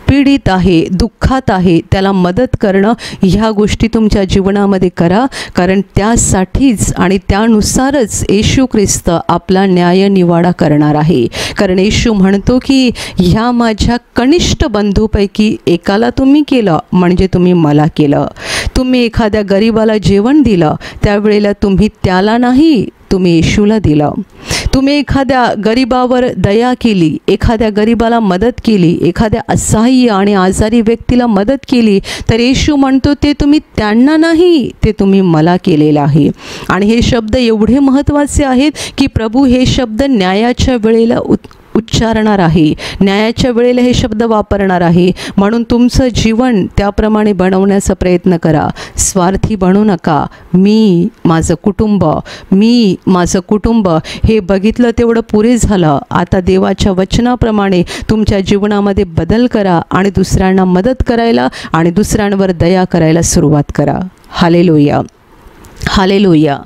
पीडित आहे, दुःखात आहे त्याला मदत करणं, ह्या गोष्टी तुमच्या जीवनामध्ये करा. कारण त्यासाठीच आणि त्यानुसारच येशू ख्रिस्त आपला न्यायनिवाडा करणार आहे. कारण येशू म्हणतो की ह्या माझ्या कनिष्ठ बंधूपैकी एकाला तुम्ही केलं म्हणजे तुम्ही मला केलं. तुम्ही एखाद्या गरीबाला जेवण दिलं त्यावेळेला तुम्ही त्याला नाही, तुम्ही येशूला दिलं. तुम्ही एखाद्या गरीबावर दया केली, एखाद्या गरीबाला मदत केली, एखाद्या असहाय्य आणि आजारी व्यक्तीला मदत केली, तर येशू म्हणतो ते तुम्ही त्यांना नाही, ते तुम्ही मला केलेलं आहे. आणि हे शब्द एवढे महत्त्वाचे आहेत की प्रभू हे शब्द न्यायाच्या वेळेला उच्चारणार आहे, न्यायाच्या वेळेला हे शब्द वापरणार आहे. म्हणून तुमचं जीवन त्याप्रमाणे बनवण्याचा प्रयत्न करा. स्वार्थी बनू नका. मी माझं कुटुंब हे बघितलं तेवढं पुरे झालं. आता देवाच्या वचनाप्रमाणे तुमच्या जीवनामध्ये बदल करा आणि दुसऱ्यांना मदत करायला आणि दुसऱ्यांवर दया करायला सुरुवात करा. Hallelujah, hallelujah.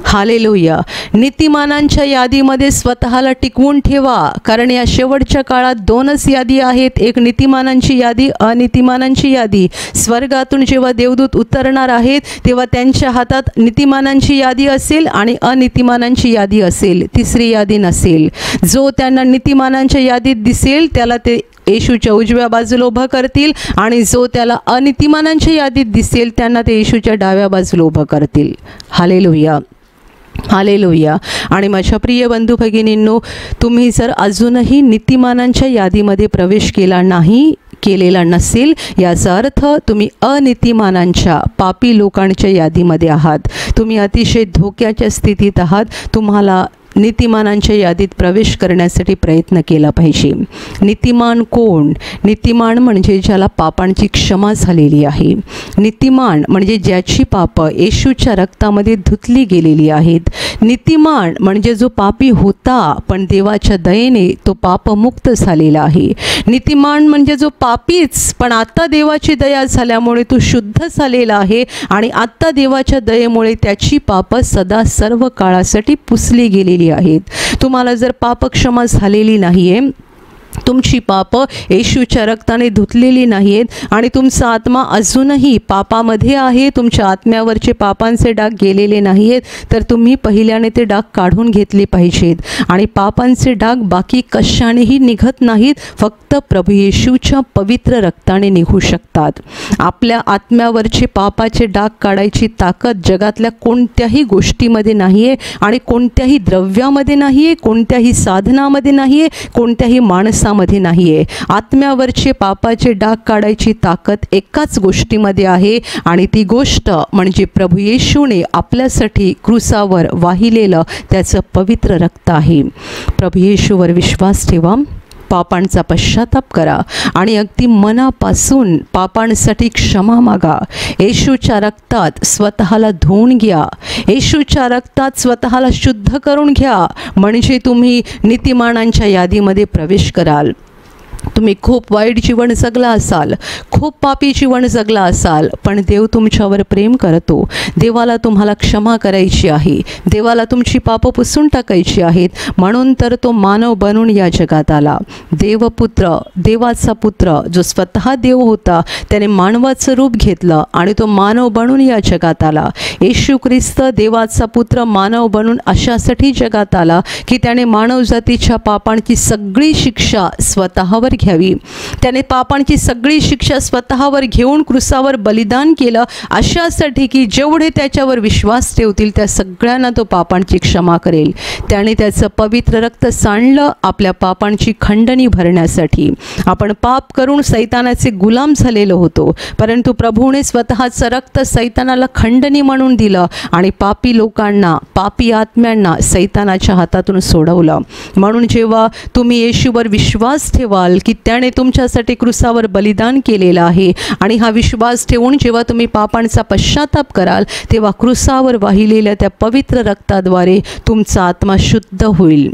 हालेलुया. नीतिमानांच्या यादीमध्ये स्वतःला टिकवून ठेवा, कारण या शेवटच्या काळात दोनच यादी आहेत, एक नीतिमानांची यादी, अनीतिमानांची यादी. स्वर्गातून जेव्हा देवदूत उतरणार आहेत तेव्हा त्यांच्या हातात नीतिमानांची यादी असेल आणि अनीतिमानांची यादी असेल, तिसरी यादी नसेल. जो त्यांना नीतिमानांच्या यादीत दिसेल त्याला ते येशूच्या उजव्या बाजूला उभं करतील आणि जो त्याला अनीतिमानांच्या यादीत दिसेल त्यांना ते येशूच्या डाव्या बाजूला उभं करतील. Hallelujah, hallelujah. आणि माझ्या प्रिय बंधू भगिनींनो, तुम्ही जर अजूनही नीतिमानांच्या यादीमध्ये प्रवेश केलेला नसेल, याचा अर्थ तुम्ही अनीतिमानांच्या, पापी लोकांच्या यादीमध्ये आहात. तुम्ही अतिशय धोक्याच्या स्थितीत आहात. तुम्हाला नीतिमानांच्या यादीत प्रवेश करण्यासाठी प्रयत्न केला पाहिजे. नीतिमान कोण? नीतिमान म्हणजे ज्याला पापांची क्षमा झालेली आहे. नीतिमान म्हणजे ज्याची पापं येशूच्या रक्तामध्ये धुतली गेलेली आहेत. नीतिमान म्हणजे जो पापी होता पण देवाच्या दयेने तो पापमुक्त झालेला आहे. नीतिमान म्हणजे जो पापीच पण आता देवाची दया झाल्यामुळे तो शुद्ध झालेला आहे आणि आता देवाच्या दयेमुळे त्याची पापं सदा सर्व काळासाठी पुसली गेलेली आहेत. तुम्हाला जर पापक्षमा झालेली नाहीये, तुमची पापं येशूच्या रक्ताने धुतलेली नाहीत आणि तुमचा आत्मा अजूनही पापामध्ये आहे, तुमच्या आत्म्यावरचे पापांचे डाग गेलेले नाहीत, तर तुम्ही पहिल्याने ते डाग काढून घेतले पाहिजेत. आणि पापांचे डाग बाकी कशानेही निघत नाहीत, फक्त प्रभू येशूच्या पवित्र रक्ताने निघू शकतात. आपल्या आत्म्यावरचे पापाचे डाग काढायची ताकद जगातल्या कोणत्याही गोष्टीमध्ये नाही आहे आणि कोणत्याही द्रव्यामध्ये नाही आहे, कोणत्याही साधनामध्ये नाही आहे, कोणत्याही माणसामध्ये नाही आहे. आत्म्यावरचे पापाचे डाग काढायची ताकद एकाच गोष्टीमध्ये आहे आणि ती गोष्ट म्हणजे प्रभू येशूने आपल्यासाठी क्रूसावर वाहिलेलं त्याचं पवित्र रक्त आहे. प्रभू येशूवर विश्वास ठेवा, पापांचा पश्चाताप करा आणि अगदी मनापासून पापांसाठी क्षमा मागा. येशूच्या रक्तात स्वतःला धुवून घ्या, येशूच्या रक्तात स्वतःला शुद्ध करून घ्या, म्हणजे तुम्ही नीतिमानांच्या यादीमध्ये प्रवेश कराल. तुम्ही खूप वाईट जीवन जगला असाल, खूप पापी जीवन जगला असाल, पण देव तुमच्यावर प्रेम करतो. देवाला तुम्हाला क्षमा करायची आहे, देवाला तुमची पापं पुसून टाकायची आहेत, म्हणून तर तो मानव बनून या जगात आला. देवपुत्र, देवाचा पुत्र जो स्वतः देव होता, त्याने मानवाचं रूप घेतलं आणि तो मानव बनून या जगात आला. येशू ख्रिस्त देवाचा पुत्र मानव बनून अशासाठी जगात आला की त्याने मानवजातीच्या पापांची सगळी शिक्षा स्वतःवर घ्यावी. त्याने पापांची सगळी शिक्षा स्वतःवर घेऊन क्रूसावर बलिदान केलं, अशासाठी की जेवढे त्याच्यावर विश्वास ठेवतील त्या सगळ्यांना तो पापांची क्षमा करेल. त्याने त्याचं पवित्र रक्त सांडलं आपल्या पापांची खंडणी भरण्यासाठी. आपण पाप करून सैतानाचे गुलाम झालेलो होतो, परंतु प्रभूने स्वतःचं रक्त सैतानाला खंडणी म्हणून दिलं आणि पापी लोकांना, पापी आत्म्यांना सैतानाच्या हातातून सोडवलं. म्हणून जेव्हा तुम्ही येशूवर विश्वास ठेवाल की त्याने तुमच्यासाठी क्रूसावर बलिदान केलेलं आहे आणि हा विश्वास ठेवून जेव्हा तुम्ही पापांचा पश्चाताप कराल, तेव्हा क्रूसावर वाहिलेल्या त्या पवित्र रक्ताद्वारे तुमचा आत्मा शुद्ध होईल.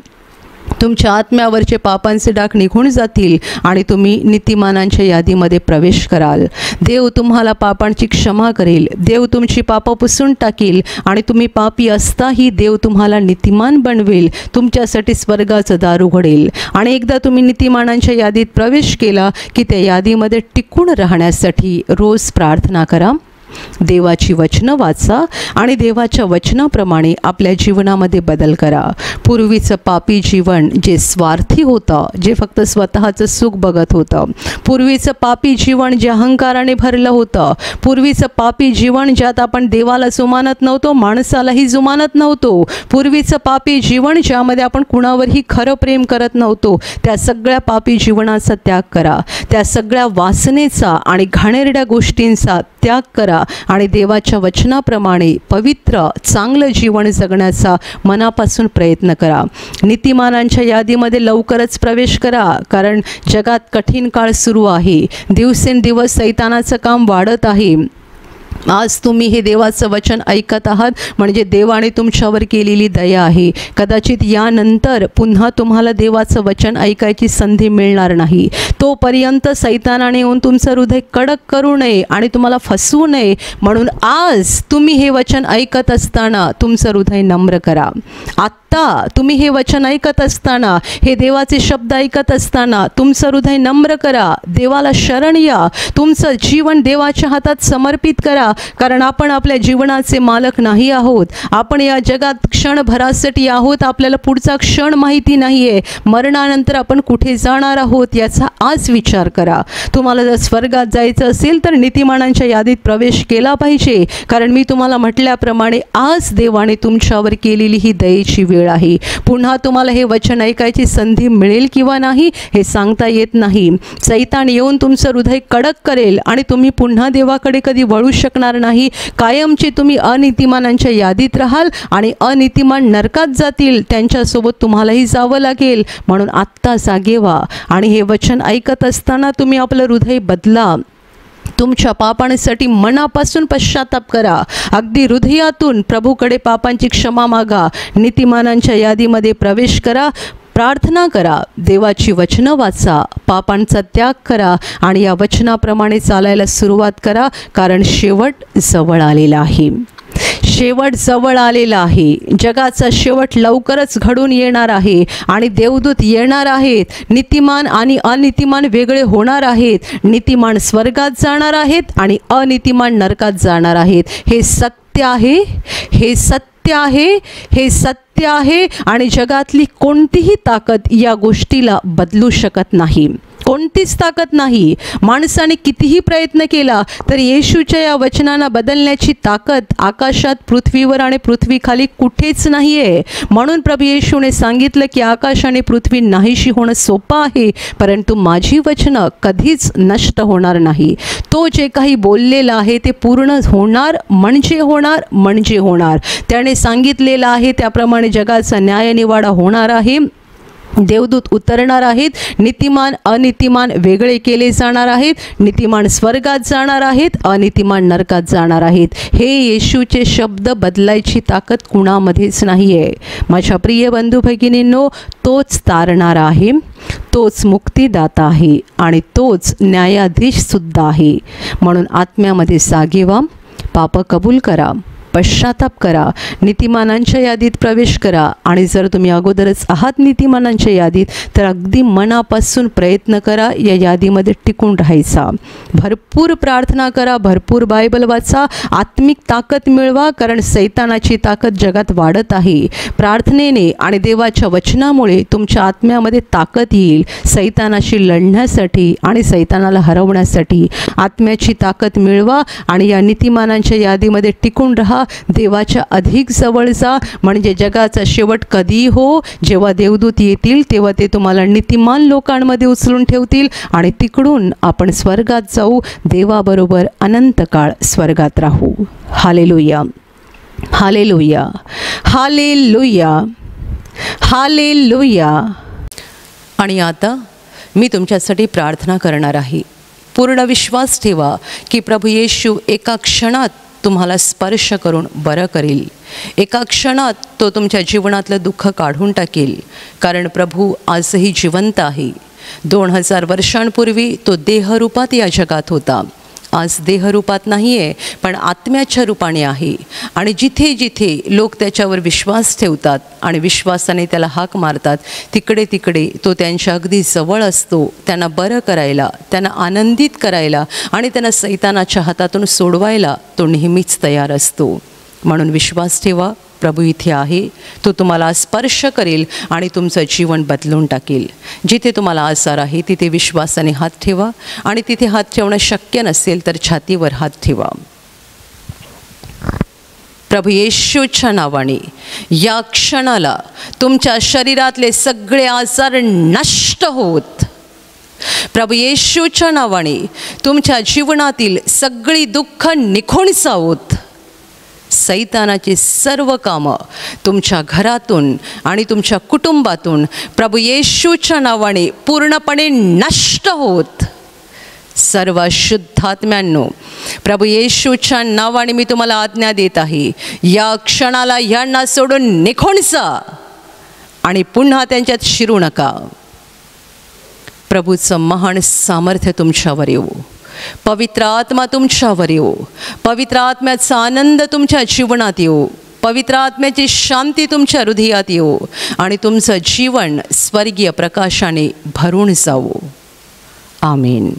तुमच्या आत्म्यावरचे पापांचे डाग निघून जातील आणि तुम्ही नीतिमानांच्या यादीमध्ये प्रवेश कराल. देव तुम्हाला पापांची क्षमा करेल, देव तुमची पापं पुसून टाकील आणि तुम्ही पापी असताही देव तुम्हाला नीतिमान बनवेल, तुमच्यासाठी स्वर्गाचं दार उघडेल. आणि एकदा तुम्ही नीतिमानांच्या यादीत प्रवेश केला की त्या यादीमध्ये टिकून राहण्यासाठी रोज प्रार्थना करा, देवाची वचनं वाचा आणि देवाच्या वचनाप्रमाणे आपल्या जीवनामध्ये बदल करा. पूर्वीचं पापी जीवन जे स्वार्थी होतं, जे फक्त स्वतःचं सुख बघत होतं, पूर्वीचं पापी जीवन जे अहंकाराने भरलं होतं, पूर्वीचं पापी जीवन ज्यात आपण देवाला जुमानत नव्हतो, माणसालाही जुमानत नव्हतो, पूर्वीचं पापी जीवन ज्यामध्ये आपण कुणावरही खरं प्रेम करत नव्हतो, त्या सगळ्या पापी जीवनाचा त्याग करा. त्या सगळ्या वासनेचा आणि घाणेरड्या गोष्टींचा त्याग करा आणि देवाच्या वचनाप्रमाणे पवित्र चांगलं जीवन जगण्याचा मनापासून प्रयत्न करा. नीतिमानांच्या यादीमध्ये लवकरच प्रवेश करा, कारण जगात कठीण काळ सुरू आहे. दिवसेंदिवस सैतानाचं काम वाढत आहे. आज तुम्ही हे देवाचं वचन ऐकत आहात म्हणजे देवाने तुमच्यावर केलेली दया आहे. कदाचित यानंतर पुन्हा तुम्हाला देवाचं वचन ऐकायची संधी मिळणार नाही. तोपर्यंत सैतानाने येऊन तुमचं हृदय कडक करू नये आणि तुम्हाला फसवू नये, म्हणून आज तुम्ही हे वचन ऐकत असताना तुमचं हृदय नम्र करा. आत्ता तुम्ही हे वचन ऐकत असताना, हे देवाचे शब्द ऐकत असताना तुमचं हृदय नम्र करा. देवाला शरण या, तुमचं जीवन देवाच्या हातात समर्पित करा. कारण आपण आपल्या जीवनाचे मालक नाही आहोत. आपण या जगात क्षणभरासाठी आहोत. आपल्याला पुढचा क्षण माहिती नाही आहे. मरणानंतर आपण कुठे जाणार आहोत याचा आज विचार करा. तुम्हाला जर स्वर्गात जायचं असेल तर नीतिमानांच्या यादीत प्रवेश केला पाहिजे. कारण मी तुम्हाला म्हटल्याप्रमाणे आज देवाने तुमच्यावर केलेली ही दयेची वेळ आहे. पुन्हा तुम्हाला हे वचन ऐकायची संधी मिळेल किंवा नाही हे सांगता येत नाही. सैतान येऊन तुमचं हृदय कडक करेल आणि तुम्ही पुन्हा देवाकडे कधी वळू शकणार नाही. कायमचे तुम्ही अनीतिमानांच्या यादीत राहाल आणि अनीतिमान नरकात जातील. त्यांच्यासोबत तुम्हालाही जावं लागेल. म्हणून आत्ता जागे व्हा आणि हे वचन ऐकत असताना तुम्ही आपलं हृदय बदला. तुमच्या पापांसाठी मनापासून पश्चाताप करा. अगदी हृदयातून प्रभूकडे पापांची क्षमा मागा. नीतिमानांच्या यादीमध्ये प्रवेश करा. प्रार्थना करा. देवाची वचनं वाचा. पापांचा त्याग करा आणि या वचनाप्रमाणे चालायला सुरुवात करा. कारण शेवट जवळ आलेला आहे. शेवट जवळ आलेला आहे. जगाचा शेवट लवकरच घडून येणार आहे आणि देवदूत येणार आहेत. नीतिमान आणि अनीतिमान वेगळे होणार आहेत. नीतिमान स्वर्गात जाणार आहेत आणि अनीतिमान नरकात जाणार आहेत. हे सत्य आहे. हे सत्य आहे. हे सत्य आहे आणि जगातली कोणतीही ताकद या गोष्टीला बदलू शकत नाही. कोणतीच ताकद नाही. माणसाने कितीही प्रयत्न केला तर येशूच्या या वचनांना बदलण्याची ताकद आकाशात, पृथ्वीवर आणि पृथ्वीखाली कुठेच नाही आहे. म्हणून प्रभू येशूने सांगितलं की आकाश आणि पृथ्वी नाहीशी होणं सोपं आहे, परंतु माझी वचनं कधीच नष्ट होणार नाही. तो जे काही बोललेला आहे ते पूर्ण होणार म्हणजे होणार म्हणजे होणार. त्याने सांगितलेलं आहे त्याप्रमाणे जगाचा न्यायनिवाडा होणार आहे. देवदूत उतरणार आहेत. नीतिमान अनीतिमान वेगळे केले जाणार आहेत. नीतिमान स्वर्गात जाणार आहेत. अनीतिमान नरकात जाणार आहेत. हे येशूचे शब्द बदलायची ताकद कुणामध्येच नाही आहे. माझ्या प्रिय बंधू भगिनींनो, तोच तारणारा आहे, तोच मुक्तिदाता आहे आणि तोच न्यायाधीशसुद्धा आहे. म्हणून आत्म्यामध्ये जागे व्हा. पाप कबूल करा. पश्चाताप करा. नीतिमानांच्या यादीत प्रवेश करा. आणि जर तुम्ही अगोदरच आहात नीतिमानांच्या यादीत तर अगदी मनापासून प्रयत्न करा या यादीमध्ये टिकून राहायचा. भरपूर प्रार्थना करा. भरपूर बायबल वाचा. आत्मिक ताकद मिळवा. कारण सैतानाची ताकद जगात वाढत आहे. प्रार्थनेने आणि देवाच्या वचनामुळे तुमच्या आत्म्यामध्ये ताकद येईल सैतानाशी लढण्यासाठी आणि सैतानाला हरवण्यासाठी. आत्म्याची ताकद मिळवा आणि या नीतिमानांच्या यादीमध्ये टिकून राहा. देवाच्या अधिक जवळ जा. म्हणजे जगाचा शेवट कधी हो, जेव्हा देवदूत येतील तेव्हा ते तुम्हाला नीतिमान लोकांमध्ये उचलून ठेवतील आणि तिकडून आपण स्वर्गात जाऊ. देवाबरोबर अनंत काळ स्वर्गात राहू. Hallelujah, hallelujah, hallelujah, hallelujah. आणि आता मी तुमच्यासाठी प्रार्थना करणार आहे. पूर्ण विश्वास ठेवा की प्रभू येशू एका क्षणात तुम्हाला स्पर्श करून बरं करेल. एका क्षणात तो तुमच्या जीवनातलं दुःख काढून टाकेल. कारण प्रभू आजही जिवंत आहे. 2000 वर्षांपूर्वी तो देहरूपात या जगात होता. आज देहरूपात नाही आहे, पण आत्म्याच्या रूपाने आहे. आणि जिथे जिथे लोक त्याच्यावर विश्वास ठेवतात आणि विश्वासाने त्याला हाक मारतात, तिकडे तिकडे तो त्यांच्या अगदी जवळ असतो. त्यांना बरं करायला, त्यांना आनंदित करायला आणि त्यांना सैतानाच्या हातातून सोडवायला तो नेहमीच तयार असतो. म्हणून विश्वास ठेवा. प्रभू इथे आहे. तो तुम्हाला स्पर्श करेल आणि तुमचं जीवन बदलून टाकेल. जिथे तुम्हाला आजार आहे तिथे विश्वासाने हात ठेवा आणि तिथे हात ठेवणं शक्य नसेल तर छातीवर हात ठेवा. प्रभू येशूच्या नावाने या क्षणाला तुमच्या शरीरातले सगळे आजार नष्ट होत. प्रभू येशूच्या नावाने तुमच्या जीवनातील सगळी दुःख निघून जावोत. सैतानाची सर्व कामं तुमच्या घरातून आणि तुमच्या कुटुंबातून प्रभू येशूच्या नावाने पूर्णपणे नष्ट होत. सर्व शुद्धात्म्यांनो, प्रभू येशूच्या नावाने मी तुम्हाला आज्ञा देत आहे, या क्षणाला यांना सोडून निघून जा आणि पुन्हा त्यांच्यात शिरू नका. प्रभूचं महान सामर्थ्य तुमच्यावर येवो, पवित्र आत्मा तुमच्यावर येवो, पवित्र आत्म्याचा आनंद तुमच्या जीवनात येवो, पवित्र आत्म्याची शांती तुमच्या हृदयात येवो आणि तुमचं जीवन स्वर्गीय प्रकाशाने भरून जावो. आमीन.